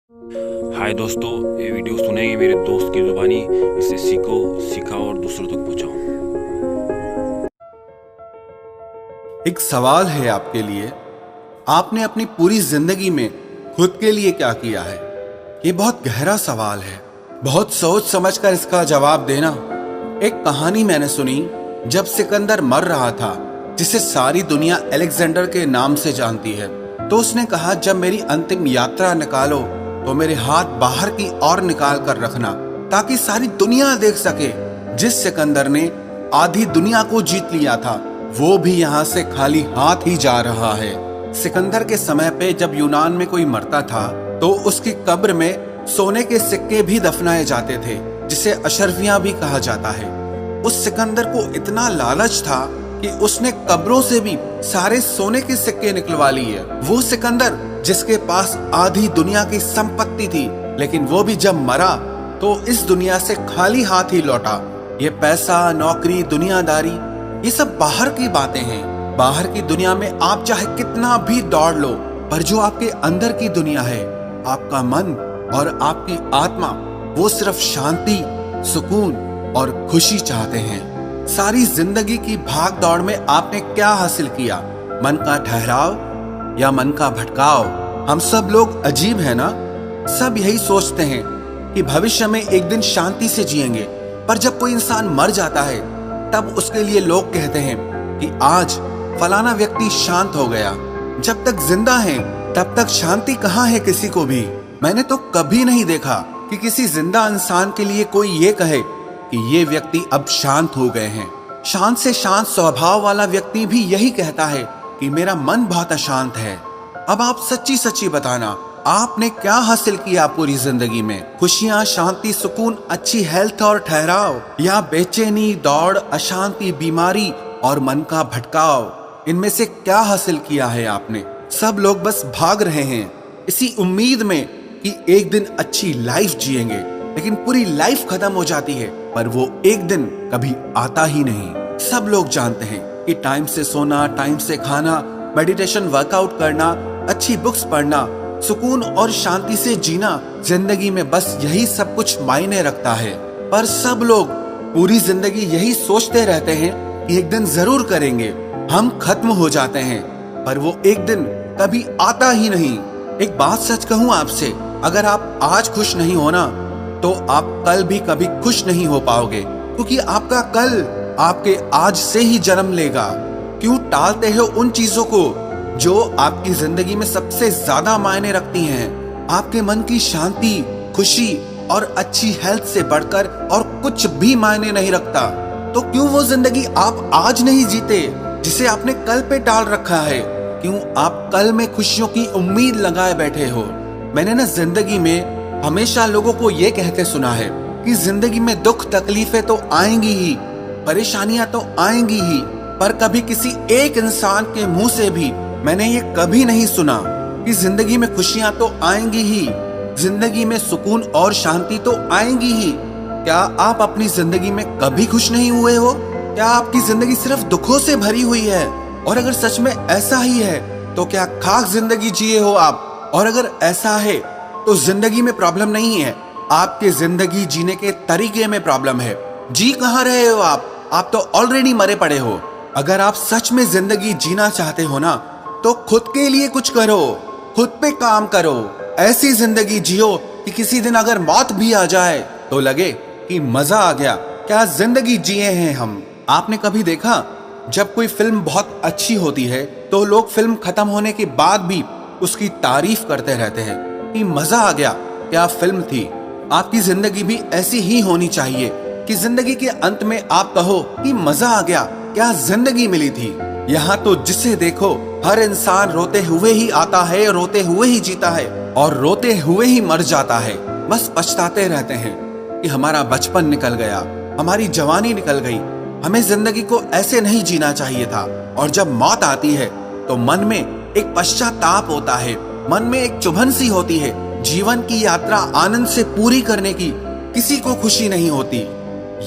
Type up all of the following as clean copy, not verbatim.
हाय दोस्तों, ये वीडियो सुनेंगे मेरे दोस्त की जुबानी। इसे सीखो, सिखाओ और दूसरों तक पहुंचाओ। एक सवाल है आपके लिए। आपने अपनी पूरी जिंदगी में खुद के लिए क्या किया है? ये बहुत गहरा सवाल है। बहुत सोच समझकर इसका जवाब देना। एक कहानी मैंने सुनी जब सिकंदर मर रहा था, जिसे सारी दुनिया अलेक्जेंडर के नाम से जानती है। तो उसने कहा, जब मेरी अंतिम यात्रा निकालो तो मेरे हाथ बाहर की ओर निकाल कर रखना, ताकि सारी दुनिया देख सके जिस सिकंदर ने आधी दुनिया को जीत लिया था, वो भी यहाँ से खाली हाथ ही जा रहा है। सिकंदर के समय पे जब यूनान में कोई मरता था तो उसकी कब्र में सोने के सिक्के भी दफनाए जाते थे, जिसे अशरफियां भी कहा जाता है। उस सिकंदर को इतना लालच था कि उसने कब्रों से भी सारे सोने के सिक्के निकलवा लिए। वो सिकंदर जिसके पास आधी दुनिया की संपत्ति थी, लेकिन वो भी जब मरा तो इस दुनिया से खाली हाथ ही लौटा। ये पैसा, नौकरी, दुनियादारी, ये सब बाहर की बातें हैं। बाहर की दुनिया में आप चाहे कितना भी दौड़ लो, पर जो आपके अंदर की दुनिया है, आपका मन और आपकी आत्मा, वो सिर्फ शांति, सुकून और खुशी चाहते हैं। सारी जिंदगी की भाग दौड़ में आपने क्या हासिल किया? मन का ठहराव या मन का भटकाव? हम सब लोग अजीब है ना। सब यही सोचते हैं कि भविष्य में एक दिन शांति से जिएंगे, पर जब कोई इंसान मर जाता है तब उसके लिए लोग कहते हैं कि आज फलाना व्यक्ति शांत हो गया। जब तक जिंदा है तब तक शांति कहाँ है किसी को भी। मैंने तो कभी नहीं देखा कि किसी जिंदा इंसान के लिए कोई ये कहे कि ये व्यक्ति अब शांत हो गए हैं। शांत से शांत स्वभाव वाला व्यक्ति भी यही कहता है कि मेरा मन बहुत अशांत है। अब आप सच्ची सच्ची बताना, आपने क्या हासिल किया पूरी जिंदगी में? खुशियां, शांति, सुकून, अच्छी हेल्थ और ठहराव, या बेचैनी, दौड़, अशांति, बीमारी और मन का भटकाव? इनमें से क्या हासिल किया है आपने? सब लोग बस भाग रहे हैं इसी उम्मीद में कि एक दिन अच्छी लाइफ जिएंगे, लेकिन पूरी लाइफ खत्म हो जाती है, पर वो एक दिन कभी आता ही नहीं। सब लोग जानते हैं कि टाइम से सोना, टाइम से खाना, मेडिटेशन, वर्कआउट करना, अच्छी बुक्स पढ़ना, सुकून और शांति से जीना, जिंदगी में बस यही सब कुछ मायने रखता है। पर सब लोग पूरी जिंदगी यही सोचते रहते हैं कि एक दिन जरूर करेंगे, हम खत्म हो जाते हैं, पर वो एक दिन कभी आता ही नहीं। एक बात सच कहूं आपसे, अगर आप आज खुश नहीं हो ना, तो आप कल भी कभी खुश नहीं हो पाओगे, क्योंकि आपका कल आपके आज से ही जन्म लेगा। क्यों टालते हो उन चीजों को जो आपकी जिंदगी में सबसे ज्यादा मायने रखती हैं? आपके मन की शांति, खुशी और अच्छी हेल्थ से बढ़कर और कुछ भी मायने नहीं रखता। तो क्यों वो जिंदगी आप आज नहीं जीते जिसे आपने कल पे टाल रखा है? क्यों आप कल में खुशियों की उम्मीद लगाए बैठे हो? मैंने ना जिंदगी में हमेशा लोगों को ये कहते सुना है कि जिंदगी में दुख तकलीफें तो आएंगी ही, परेशानियां तो आएंगी ही, पर कभी किसी एक इंसान के मुंह से भी मैंने ये कभी नहीं सुना कि जिंदगी में खुशियां तो आएंगी ही, जिंदगी में सुकून और शांति तो आएंगी ही। क्या आप अपनी जिंदगी में कभी खुश नहीं हुए हो? क्या आपकी जिंदगी सिर्फ दुखों से भरी हुई है? और अगर सच में ऐसा ही है तो क्या खाक जिंदगी जिए हो आप? और अगर ऐसा है तो जिंदगी में प्रॉब्लम नहीं है, आपके जिंदगी जीने के तरीके में प्रॉब्लम है। जी कहाँ रहे हो आप तो ऑलरेडी मरे पड़े हो। अगर आप सच में जिंदगी जीना चाहते हो ना, तो खुद के लिए कुछ करो, खुद पे काम करो। ऐसी जिंदगी जियो कि किसी दिन अगर मौत भी आ जाए तो लगे कि मजा आ गया, क्या जिंदगी जिए हैं हम। आपने कभी देखा जब कोई फिल्म बहुत अच्छी होती है तो लोग फिल्म खत्म होने के बाद भी उसकी तारीफ करते रहते हैं कि मजा आ गया, क्या फिल्म थी। आपकी जिंदगी भी ऐसी ही होनी चाहिए कि जिंदगी के अंत में आप कहो कि मजा आ गया, क्या जिंदगी मिली थी। यहाँ तो जिसे देखो हर इंसान रोते हुए ही आता है, रोते हुए ही जीता है और रोते हुए ही मर जाता है। बस पछताते रहते हैं कि हमारा बचपन निकल गया, हमारी जवानी निकल गई, हमें जिंदगी को ऐसे नहीं जीना चाहिए था। और जब मौत आती है तो मन में एक पश्चाताप होता है, मन में एक चुभन सी होती है। जीवन की यात्रा आनंद से पूरी करने की किसी को खुशी नहीं होती।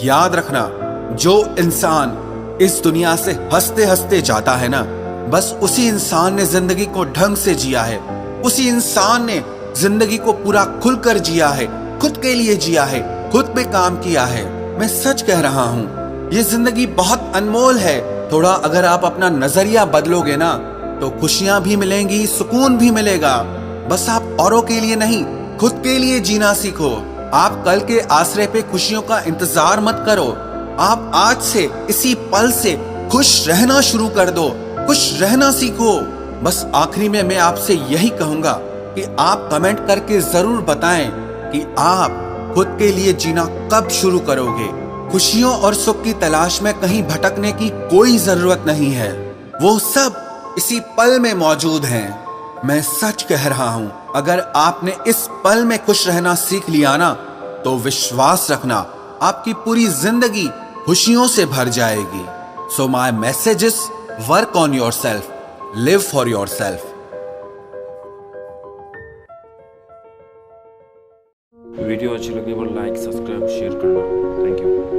याद रखना, जो इंसान इस दुनिया से हंसते हंसते जाता है ना, बस उसी इंसान ने जिंदगी को ढंग से जिया है। उसी इंसान ने जिंदगी को पूरा खुलकर जिया है, खुद के लिए जिया है, खुद पे काम किया है। मैं सच कह रहा हूँ, ये जिंदगी बहुत अनमोल है। थोड़ा अगर आप अपना नजरिया बदलोगे ना तो खुशियां भी मिलेंगी, सुकून भी मिलेगा। बस आप औरों के लिए नहीं, खुद के लिए जीना सीखो। आप कल के आसरे पे खुशियों का इंतजार मत करो। आप आज से, इसी पल से खुश रहना शुरू कर दो, खुश रहना सीखो। बस आखिरी में मैं आपसे यही कहूंगा कि आप कमेंट करके जरूर बताएं कि आप खुद के लिए जीना कब शुरू करोगे। खुशियों और सुख की तलाश में कहीं भटकने की कोई जरूरत नहीं है, वो सब इसी पल में मौजूद हैं। मैं सच कह रहा हूं, अगर आपने इस पल में खुश रहना सीख लिया ना तो विश्वास रखना आपकी पूरी जिंदगी खुशियों से भर जाएगी। So my message is work on yourself, live for yourself. Video अच्छी लगी तो लाइक, सब्सक्राइब, शेयर करना। Thank you.